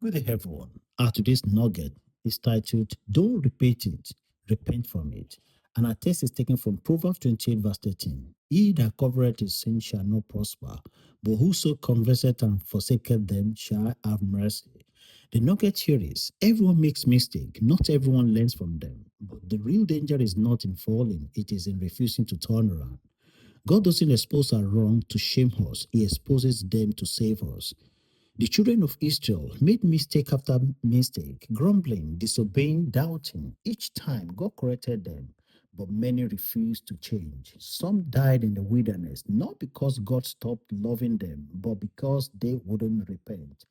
Good day, everyone. Our today's nugget is titled, Don't Repeat It, Repent from It. And our text is taken from Proverbs 28, verse 13. He that covereth his sin shall not prosper, but whoso converseth and forsaketh them shall have mercy. The nugget here is, everyone makes mistake, not everyone learns from them. But the real danger is not in falling, it is in refusing to turn around. God doesn't expose our wrong to shame us, He exposes them to save us. The children of Israel made mistake after mistake, grumbling, disobeying, doubting. Each time God corrected them, but many refused to change. Some died in the wilderness, not because God stopped loving them, but because they wouldn't repent.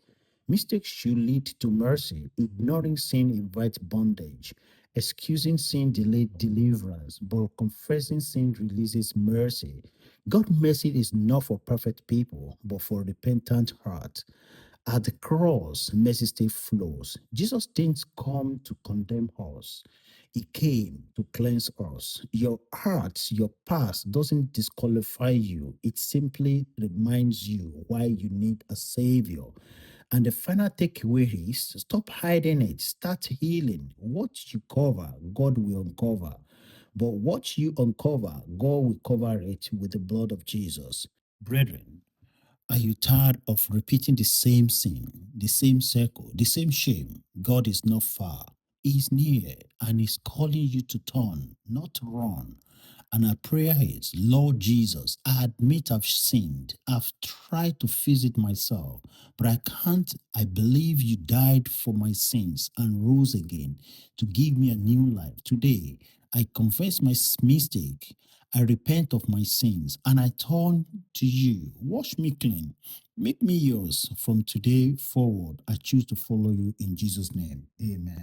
Mistakes should lead to mercy. Ignoring sin invites bondage. Excusing sin delays deliverance, but confessing sin releases mercy. God's mercy is not for perfect people, but for repentant hearts. At the cross, mercy still flows. Jesus didn't come to condemn us. He came to cleanse us. Your heart, your past doesn't disqualify you. It simply reminds you why you need a savior. And the final takeaway is stop hiding it, start healing. What you cover, God will uncover. But what you uncover, God will cover it with the blood of Jesus. Brethren, are you tired of repeating the same sin, the same circle, the same shame? God is not far. He is near and is calling you to turn, not to run. And our prayer is, Lord Jesus, I admit I've sinned. I've tried to fix it myself, but I can't. I believe you died for my sins and rose again to give me a new life. Today, I confess my mistake. I repent of my sins and I turn to you. Wash me clean. Make me yours. From today forward, I choose to follow you in Jesus' name. Amen.